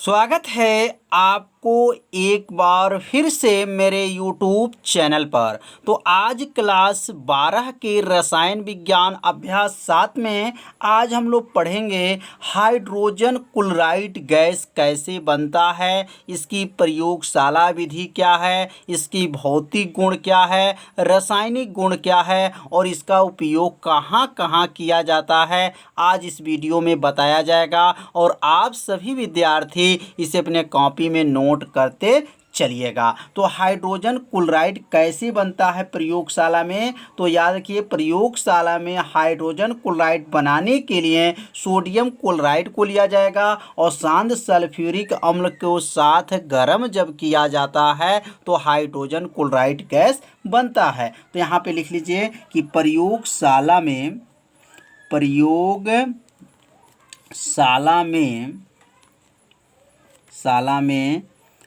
स्वागत है आपको एक बार फिर से मेरे YouTube चैनल पर। तो आज क्लास 12 के रसायन विज्ञान अभ्यास 7 में आज हम लोग पढ़ेंगे हाइड्रोजन क्लोराइड गैस कैसे बनता है, इसकी प्रयोगशाला विधि क्या है, इसकी भौतिक गुण क्या है, रासायनिक गुण क्या है और इसका उपयोग कहाँ कहाँ किया जाता है। आज इस वीडियो में बताया जाएगा और आप सभी विद्यार्थी इसे अपने कॉपी में नोट करते चलिएगा। तो हाइड्रोजन क्लोराइड कैसे बनता है प्रयोगशाला में, तो याद रखिए प्रयोगशाला में हाइड्रोजन क्लोराइड बनाने के लिए सोडियम क्लोराइड को लिया जाएगा और शांत सल्फ्यूरिक अम्ल के साथ गर्म जब किया जाता है तो हाइड्रोजन क्लोराइड गैस बनता है। तो यहाँ पे लिख लीजिए कि प्रयोगशाला में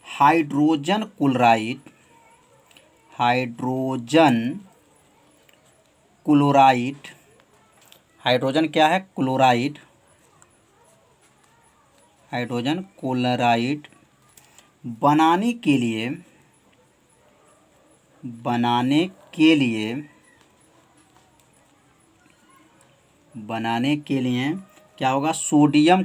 हाइड्रोजन क्लोराइड हाइड्रोजन क्या है हाइड्रोजन क्लोराइड बनाने के लिए क्या होगा, सोडियम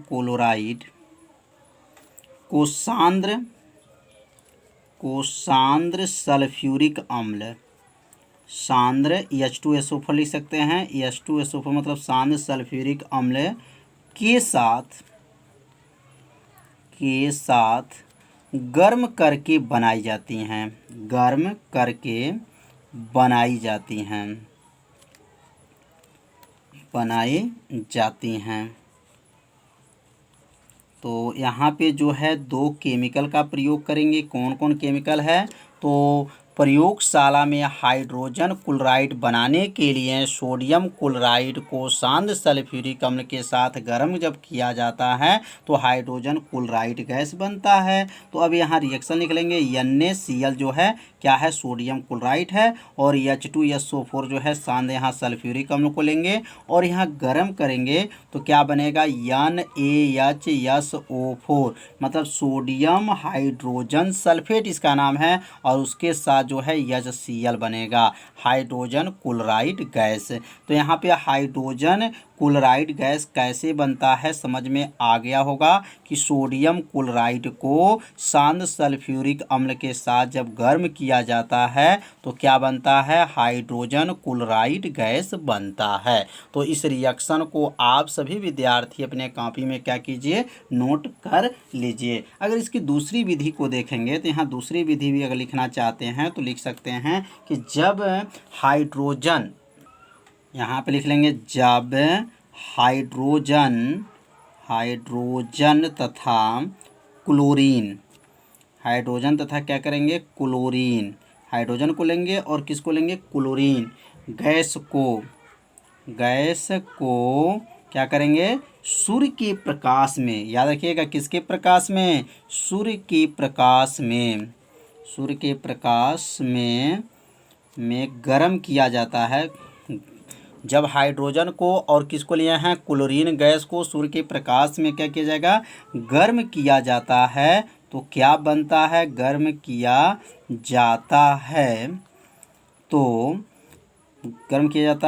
क्लोराइड को सांद्र सल्फ्यूरिक अम्ल, सांद्र H2SO4 लिख सकते हैं। H2SO4 मतलब सांद्र सल्फ्यूरिक अम्ल के साथ गर्म करके बनाई जाती हैं। तो यहाँ पे जो है दो केमिकल का प्रयोग करेंगे। कौन कौन केमिकल है, तो प्रयोगशाला में हाइड्रोजन क्लोराइड बनाने के लिए सोडियम क्लोराइड को शांत सल्फ्यूरिक अम्ल के साथ गर्म जब किया जाता है तो हाइड्रोजन क्लोराइड गैस बनता है। तो अब यहाँ रिएक्शन निकलेंगे। NaCl जो है क्या है, सोडियम क्लोराइड है और H2SO4 जो है शांत यहाँ सल्फ्यूरिक अम्ल को लेंगे और यहाँ गर्म करेंगे तो क्या बनेगा, NaHSO4 मतलब सोडियम हाइड्रोजन सल्फेट इसका नाम है और उसके साथ जो है HCl बनेगा, हाइड्रोजन क्लोराइड गैस। तो यहाँ पे हाइड्रोजन क्लोराइड गैस कैसे बनता है समझ में आ गया होगा कि सोडियम क्लोराइड को शांत सल्फ्यूरिक अम्ल के साथ जब गर्म किया जाता है तो क्या बनता है, हाइड्रोजन क्लोराइड गैस बनता है। तो इस रिएक्शन को आप सभी विद्यार्थी अपने कॉपी में क्या कीजिए, नोट कर लीजिए। अगर इसकी दूसरी विधि को देखेंगे तो यहाँ दूसरी विधि भी अगर लिखना चाहते हैं तो लिख सकते हैं कि जब हाइड्रोजन, यहाँ पे लिख लेंगे जब हाइड्रोजन तथा क्या करेंगे, क्लोरीन, हाइड्रोजन को लेंगे और किसको लेंगे, क्लोरीन गैस को क्या करेंगे, सूर्य के प्रकाश में, याद रखिएगा किसके प्रकाश में, सूर्य के प्रकाश में गर्म किया जाता है। जब हाइड्रोजन को और किसको लिए हैं, क्लोरीन गैस को सूर्य के प्रकाश में क्या किया जाएगा, गर्म किया जाता है तो क्या बनता है, गर्म किया जाता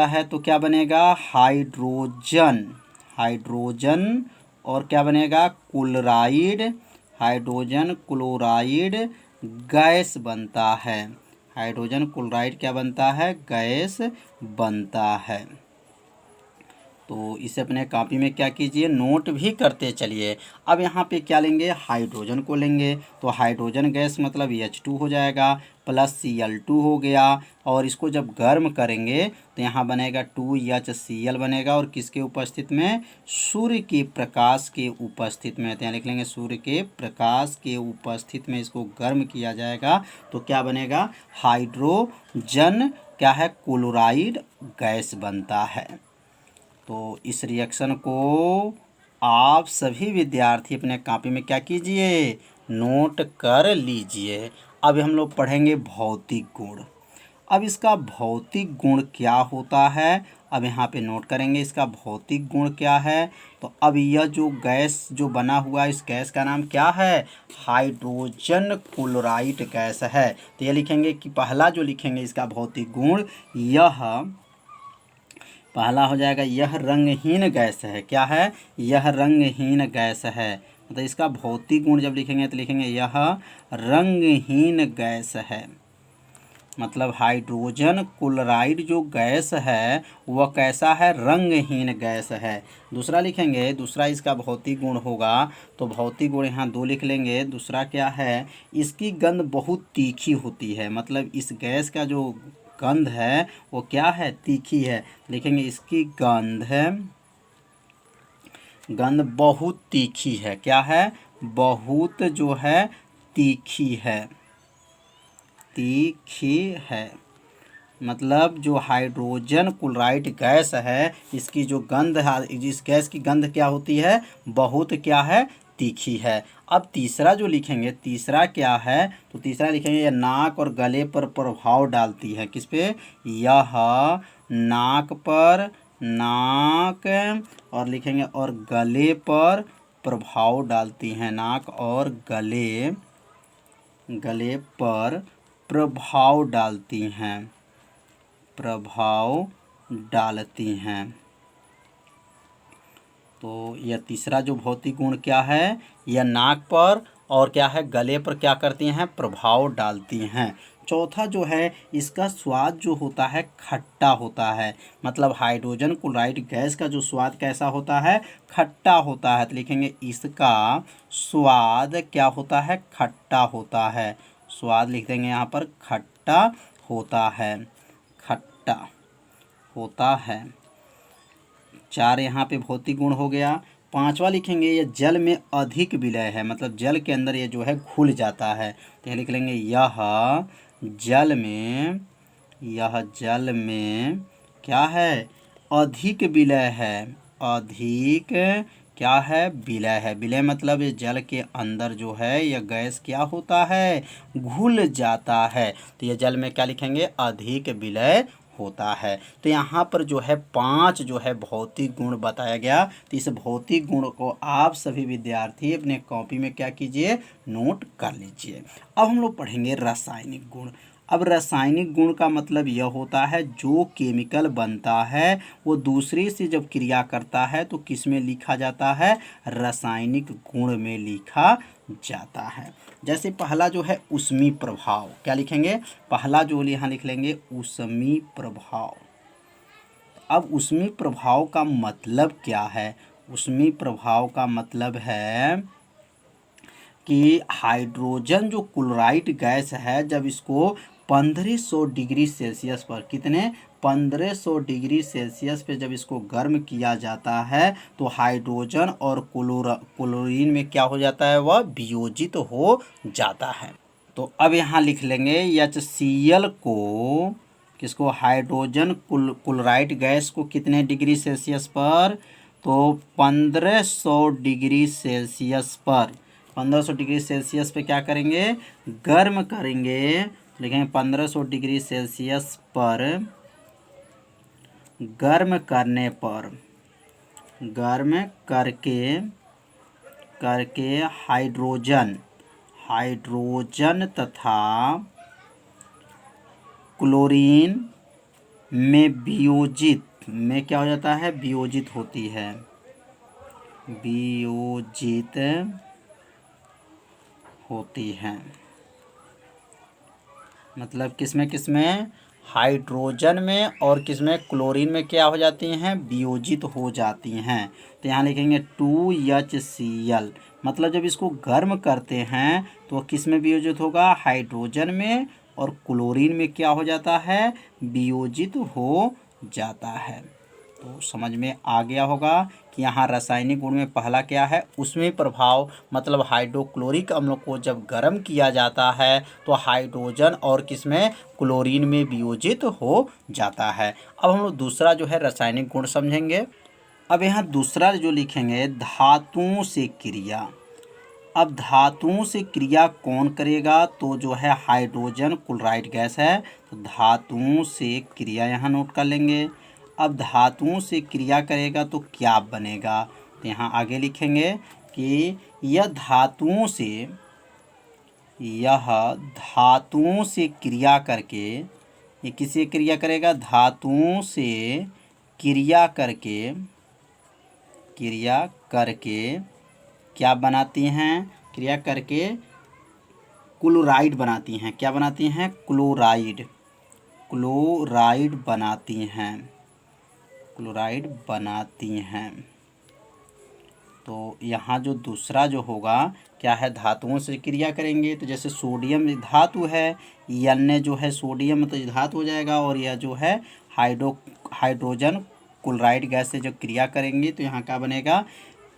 है तो क्या बनेगा, हाइड्रोजन और क्या बनेगा, हाइड्रोजन क्लोराइड गैस बनता है। हाइड्रोजन क्लोराइड क्या बनता है, गैस बनता है। तो इसे अपने कॉपी में क्या कीजिए, नोट भी करते चलिए। अब यहाँ पे क्या लेंगे, हाइड्रोजन को लेंगे तो हाइड्रोजन गैस मतलब H2 हो जाएगा प्लस Cl2 हो गया और इसको जब गर्म करेंगे तो यहाँ बनेगा 2HCl बनेगा और किसके उपस्थित में, सूर्य के प्रकाश के उपस्थित में। तो यहाँ लिख लेंगे सूर्य के प्रकाश के उपस्थित में इसको गर्म किया जाएगा तो क्या बनेगा, हाइड्रोजन क्या है, क्लोराइड गैस बनता है। तो इस रिएक्शन को आप सभी विद्यार्थी अपने कॉपी में क्या कीजिए, नोट कर लीजिए। अब हम लोग पढ़ेंगे भौतिक गुण। अब इसका भौतिक गुण क्या होता है, अब यहाँ पे नोट करेंगे इसका भौतिक गुण क्या है। तो अब यह जो गैस जो बना हुआ है, इस गैस का नाम क्या है, हाइड्रोजन क्लोराइड गैस है। तो ये लिखेंगे कि पहला जो लिखेंगे इसका भौतिक गुण, यह पहला हो जाएगा यह रंगहीन गैस है। क्या है, यह रंगहीन गैस है। तो इसका भौतिक गुण जब लिखेंगे तो लिखेंगे यह रंगहीन गैस है। मतलब हाइड्रोजन क्लोराइड जो गैस है वह कैसा है, रंगहीन गैस है। दूसरा लिखेंगे, दूसरा इसका भौतिक गुण होगा, तो भौतिक गुण यहाँ 2 लिख लेंगे। दूसरा क्या है, इसकी गंध बहुत तीखी होती है। मतलब इस गैस का जो गंध है वो क्या है, तीखी है। लिखेंगे इसकी गंध बहुत तीखी है। क्या है, बहुत जो है तीखी है, तीखी है। मतलब जो हाइड्रोजन क्लोराइड गैस है, इसकी जो गंध है, इस गैस की गंध क्या होती है, बहुत क्या है, तीखी है। अब तीसरा जो लिखेंगे, तीसरा क्या है, तो तीसरा लिखेंगे यह नाक और गले पर प्रभाव डालती है। किस पे, यह नाक पर, नाक और लिखेंगे और गले पर प्रभाव डालती हैं। नाक और गले पर प्रभाव डालती हैं, प्रभाव डालती हैं। तो यह तीसरा जो भौतिक गुण क्या है, यह नाक पर और क्या है, गले पर क्या करती हैं, प्रभाव डालती हैं। चौथा जो है, इसका स्वाद जो होता है खट्टा होता है। मतलब हाइड्रोजन क्लोराइड गैस का जो स्वाद कैसा होता है, खट्टा होता है। तो लिखेंगे इसका स्वाद क्या होता है, खट्टा होता है। स्वाद लिख देंगे यहाँ पर, खट्टा होता है, खट्टा होता है। 4 यहाँ पे भौतिक गुण हो गया। 5वां लिखेंगे यह जल में अधिक विलय है। मतलब जल के अंदर ये जो है घुल जाता है। तो यह लिख लेंगे यह जल में क्या है, अधिक विलय है। अधिक क्या है, विलय है। विलय मतलब ये जल के अंदर जो है यह गैस क्या होता है, घुल जाता है। तो ये जल में क्या लिखेंगे, अधिक विलय होता है। तो यहाँ पर जो है 5 जो है भौतिक गुण बताया गया। तो इस भौतिक गुण को आप सभी विद्यार्थी अपने कॉपी में क्या कीजिए, नोट कर लीजिए। अब हम लोग पढ़ेंगे रासायनिक गुण। अब रासायनिक गुण का मतलब यह होता है जो केमिकल बनता है वो दूसरे से जब क्रिया करता है तो किस में लिखा जाता है, रासायनिक गुण में लिखा जाता है। जैसे पहला जो है ऊष्मीय प्रभाव, क्या लिखेंगे, पहला जो यहाँ लिख लेंगे ऊष्मीय प्रभाव। अब ऊष्मीय प्रभाव का मतलब क्या है, ऊष्मीय प्रभाव का मतलब है कि हाइड्रोजन जो क्लोराइड गैस है, जब इसको 1500 डिग्री सेल्सियस पर, कितने, 1500 डिग्री सेल्सियस पे जब इसको गर्म किया जाता है तो हाइड्रोजन और क्लोरीन में क्या हो जाता है, वह वियोजित हो जाता है। तो अब यहाँ लिख लेंगे HCl को, किसको, हाइड्रोजन क्लोराइड गैस को कितने डिग्री सेल्सियस पर, तो 1500 डिग्री सेल्सियस पर, 1500 डिग्री सेल्सियस पे क्या करेंगे, गर्म करेंगे। लिखेंगे 1500 डिग्री सेल्सियस पर गर्म करने पर, गर्म करके हाइड्रोजन तथा क्लोरीन में वियोजित, में क्या हो जाता है, वियोजित होती है, वियोजित होती है। मतलब किसमें, हाइड्रोजन में और किसमें, क्लोरीन में क्या हो जाती हैं, वियोजित हो जाती हैं। तो यहाँ लिखेंगे 2HCl। मतलब जब इसको गर्म करते हैं तो किस में वियोजित होगा, हाइड्रोजन में, और क्लोरीन में क्या हो जाता है, वियोजित हो जाता है। तो समझ में आ गया होगा कि यहाँ रासायनिक गुण में पहला क्या है, ऊष्मीय प्रभाव। मतलब हाइड्रोक्लोरिक अम्ल को जब गर्म किया जाता है तो हाइड्रोजन और किसमें, क्लोरीन में वियोजित हो जाता है। अब हम लोग दूसरा जो है रासायनिक गुण समझेंगे। अब यहाँ दूसरा जो लिखेंगे, धातुओं से क्रिया। अब धातुओं से क्रिया कौन करेगा? तो जो है हाइड्रोजन क्लोराइड गैस है, तो धातुओं से क्रिया यहाँ नोट कर लेंगे। अब धातुओं से क्रिया करेगा तो क्या बनेगा? तो यहाँ आगे लिखेंगे कि यह धातुओं से क्रिया करके, ये किससे क्रिया करेगा? धातुओं से क्रिया करके क्या बनाती हैं? क्रिया करके क्लोराइड बनाती हैं। क्या बनाती हैं? क्लोराइड बनाती हैं। तो यहाँ जो दूसरा जो होगा क्या है? धातुओं से क्रिया करेंगे, तो जैसे सोडियम धातु है, N जो है सोडियम तो धातु हो जाएगा, और यह जो है हाइड्रोजन क्लोराइड गैस से जो क्रिया करेंगे तो यहाँ क्या बनेगा?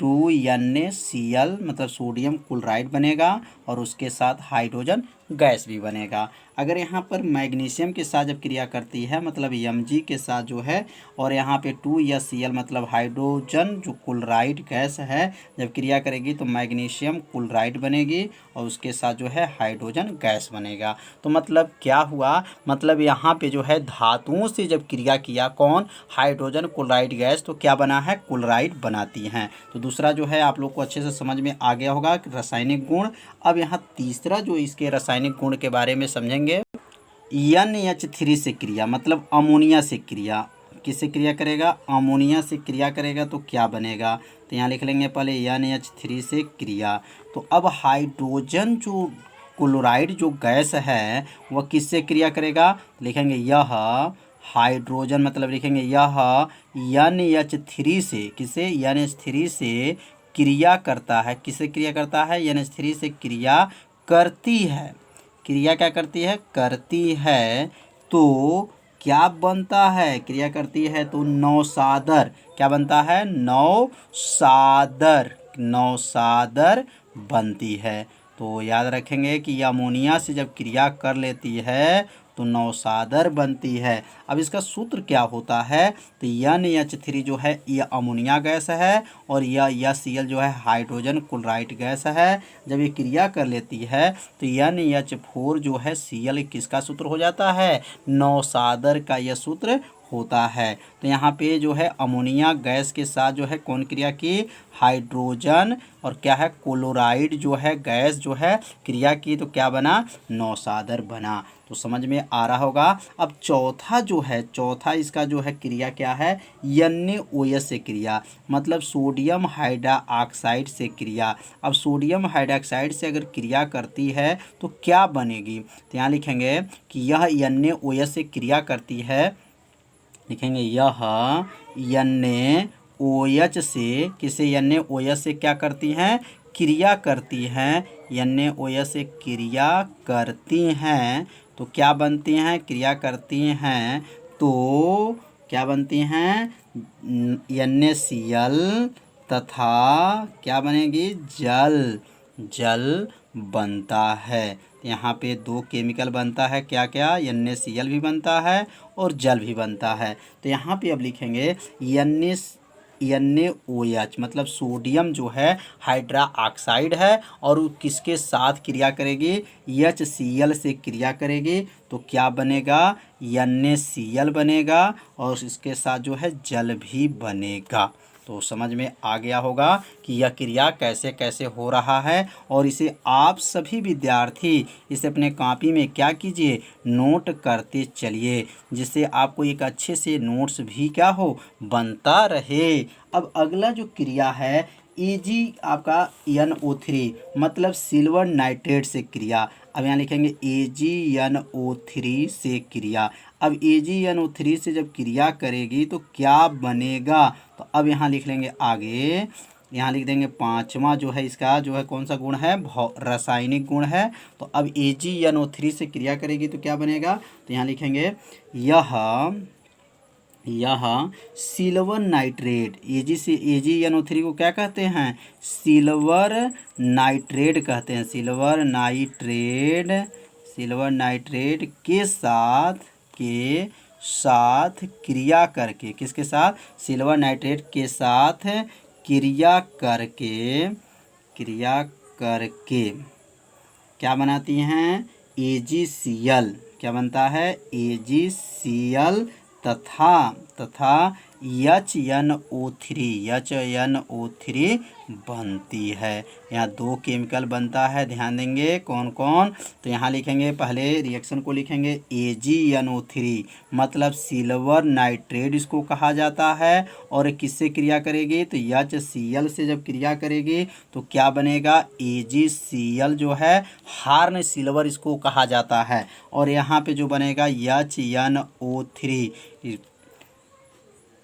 2NaCl मतलब सोडियम क्लोराइड बनेगा, और उसके साथ हाइड्रोजन गैस भी बनेगा। अगर यहाँ पर मैग्नीशियम के साथ जब क्रिया करती है मतलब Mg के साथ जो है, और यहाँ पे 2Cl मतलब हाइड्रोजन जो क्लोराइड गैस है जब क्रिया करेगी तो मैग्नीशियम क्लोराइड बनेगी, और उसके साथ जो है हाइड्रोजन गैस बनेगा। तो मतलब क्या हुआ? मतलब यहाँ पे जो है धातुओं से जब क्रिया किया कौन? हाइड्रोजन क्लोराइड गैस, तो क्या बना है? क्लोराइड बनाती हैं। तो दूसरा जो है आप लोग को अच्छे से समझ में आ गया होगा रासायनिक गुण। अब यहाँ तीसरा जो इसके रासायनिक गुण के बारे में समझेंगे। NH3 से क्रिया मतलब अमोनिया से क्रिया, किससे क्रिया करेगा? अमोनिया से क्रिया करेगा तो क्या बनेगा? तो यहाँ लिख लेंगे पहले NH3 से क्रिया। तो अब हाइड्रोजन जो क्लोराइड जो गैस है वह किससे क्रिया करेगा? लिखेंगे यह हाइड्रोजन मतलब लिखेंगे यह NH3 से, किसे? NH3 से क्रिया करता है। किससे क्रिया करता है? NH3 से क्रिया करती है। क्रिया क्या करती है? करती है। तो क्या बनता है? क्रिया करती है तो नौसादर। क्या बनता है? नौसादर बनती है। तो याद रखेंगे कि यह अमोनिया से जब क्रिया कर लेती है तो नौसादर बनती है। अब इसका सूत्र क्या होता है? तो NH3 जो है यह अमोनिया गैस है, और यह Cl जो है हाइड्रोजन क्लोराइड गैस है। जब ये क्रिया कर लेती है तो NH4 जो है Cl किसका सूत्र हो जाता है? नौसादर का यह सूत्र होता है। तो यहाँ पे जो है अमोनिया गैस के साथ जो है कौन क्रिया की? हाइड्रोजन और क्या है? क्लोराइड जो है गैस जो है क्रिया की, तो क्या बना? नौसादर बना। तो समझ में आ रहा होगा। अब चौथा इसका जो है क्रिया क्या है? NaOH से क्रिया मतलब सोडियम हाइड्रोक्साइड से क्रिया। अब सोडियम हाइड्रोक्साइड से अगर क्रिया करती है तो क्या बनेगी? तो यहाँ लिखेंगे कि यह NaOH से क्रिया करती है। लिखेंगे यह NaOH से, किसे? NaOH से क्या करती हैं? क्रिया करती हैं। NaOH से क्रिया करती हैं तो क्या बनती हैं? क्रिया करती हैं तो क्या बनती हैं? NaCl तथा क्या बनेगी? जल बनता है। यहाँ पे दो केमिकल बनता है, क्या क्या? NaCl भी बनता है और जल भी बनता है। तो यहाँ पे अब लिखेंगे NaOH मतलब सोडियम जो है हाइड्रोक्साइड है, और वो किसके साथ क्रिया करेगी? HCl से क्रिया करेगी तो क्या बनेगा? NaCl बनेगा, और इसके साथ जो है जल भी बनेगा। तो समझ में आ गया होगा कि यह क्रिया कैसे कैसे हो रहा है, और इसे आप सभी विद्यार्थी इसे अपने कॉपी में क्या कीजिए? नोट करते चलिए, जिससे आपको एक अच्छे से नोट्स भी क्या हो? बनता रहे। अब अगला जो क्रिया है Ag आपका NO3 मतलब सिल्वर नाइट्रेट से क्रिया। अब यहाँ लिखेंगे AgNO3 से क्रिया। अब AgNO3 से जब क्रिया करेगी तो क्या बनेगा? तो अब यहाँ लिख लेंगे आगे, यहाँ लिख देंगे पांचवा जो है इसका जो है कौन सा गुण है? रासायनिक गुण है। तो अब AgNO3 से क्रिया करेगी तो क्या बनेगा? तो यहाँ लिखेंगे यह सिल्वर नाइट्रेट। AgNO3 को क्या कहते हैं? सिल्वर नाइट्रेट कहते हैं। सिल्वर नाइट्रेट के साथ क्रिया करके, किसके साथ? सिल्वर नाइट्रेट के साथ क्रिया करके क्या बनाती हैं, AgCl। क्या बनता है, AgCl तथा HNO3 बनती है। यहाँ दो केमिकल बनता है, ध्यान देंगे कौन कौन। तो यहाँ लिखेंगे, पहले रिएक्शन को लिखेंगे AgNO3 मतलब सिल्वर नाइट्रेट इसको कहा जाता है। और किससे क्रिया करेगी, तो HCl से जब क्रिया करेगी तो क्या बनेगा, AgCl जो है हार्न सिल्वर इसको कहा जाता है। और यहाँ पे जो बनेगा HNO3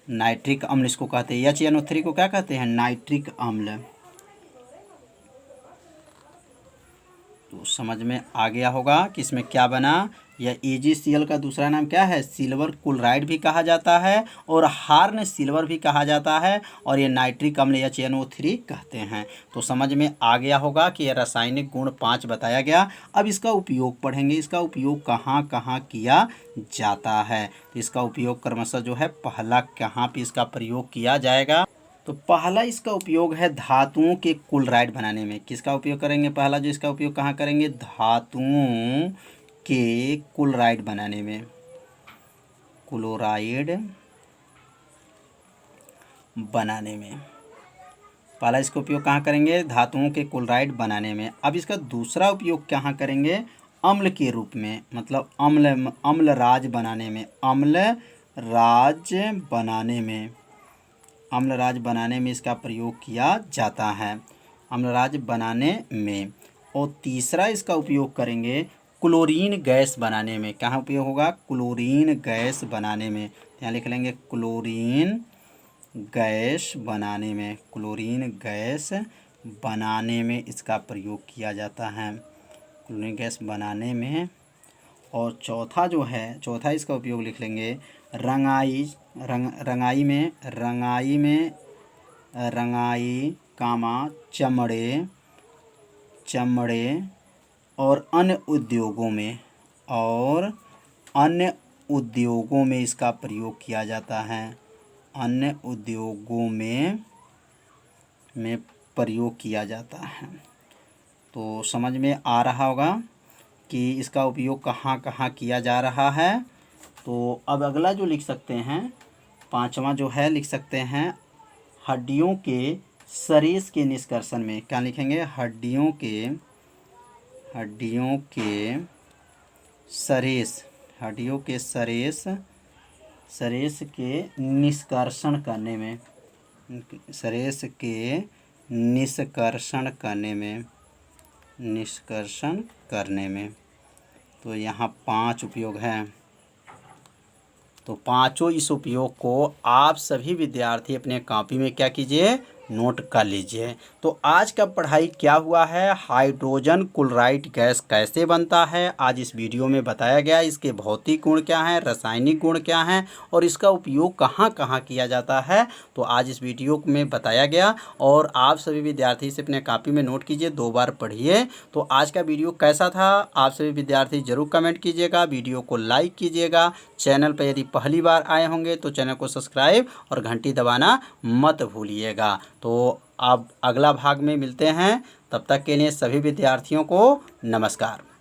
नाइट्रिक अम्ल इसको कहते हैं। HNO3 को क्या कहते हैं, नाइट्रिक अम्ल। तो समझ में आ गया होगा कि इसमें क्या बना। या AgCl का दूसरा नाम क्या है, सिल्वर क्लोराइड भी कहा जाता है और हार्न सिल्वर भी कहा जाता है। और ये नाइट्रिक अम्ल HNO3 कहते हैं। तो समझ में आ गया होगा कि यह रासायनिक गुण 5 बताया गया। अब इसका उपयोग पढ़ेंगे, इसका उपयोग कहाँ कहाँ किया जाता है। तो इसका उपयोग क्रमशः जो है पहला कहाँ पे इसका प्रयोग किया जाएगा, तो पहला इसका उपयोग है धातुओं के क्लोराइड बनाने में। किसका उपयोग करेंगे, पहला जो इसका उपयोग कहाँ करेंगे, धातुओं के क्लोराइड बनाने में, क्लोराइड बनाने में पहला इसका उपयोग कहाँ करेंगे, धातुओं के क्लोराइड बनाने में। अब इसका दूसरा उपयोग कहाँ करेंगे, अम्ल के रूप में, मतलब अम्लराज बनाने में, अम्लराज बनाने में इसका प्रयोग किया जाता है, अम्लराज बनाने में। और तीसरा इसका उपयोग करेंगे क्लोरीन गैस बनाने में। कहाँ उपयोग होगा, क्लोरीन गैस बनाने में। यहाँ लिख लेंगे क्लोरीन गैस बनाने में, क्लोरीन गैस बनाने में इसका प्रयोग किया जाता है, क्लोरीन गैस बनाने में। और चौथा जो है, चौथा इसका उपयोग लिख लेंगे रंगाई कामा चमड़े और अन्य उद्योगों में इसका प्रयोग किया जाता है, अन्य उद्योगों में प्रयोग किया जाता है। तो समझ में आ रहा होगा कि इसका उपयोग कहाँ कहाँ किया जा रहा है। तो अब अगला जो लिख सकते हैं, पांचवा जो है लिख सकते हैं हड्डियों के सरेस के निष्कर्षण में। क्या लिखेंगे, हड्डियों के सरेस के निष्कर्षण करने में। तो यहाँ 5 उपयोग हैं। तो पांचों इस उपयोग को आप सभी विद्यार्थी अपने कॉपी में क्या कीजिए, नोट कर लीजिए। तो आज का पढ़ाई क्या हुआ है, हाइड्रोजन क्लोराइड गैस कैसे बनता है, आज इस वीडियो में बताया गया। इसके भौतिक गुण क्या हैं, रासायनिक गुण क्या हैं और इसका उपयोग कहाँ कहाँ किया जाता है, तो आज इस वीडियो में बताया गया। और आप सभी विद्यार्थी इसे अपने कॉपी में नोट कीजिए, 2 बार पढ़िए। तो आज का वीडियो कैसा था, आप सभी विद्यार्थी जरूर कमेंट कीजिएगा, वीडियो को लाइक कीजिएगा। चैनल पर यदि पहली बार आए होंगे तो चैनल को सब्सक्राइब और घंटी दबाना मत भूलिएगा। तो अब अगला भाग में मिलते हैं, तब तक के लिए सभी विद्यार्थियों को नमस्कार।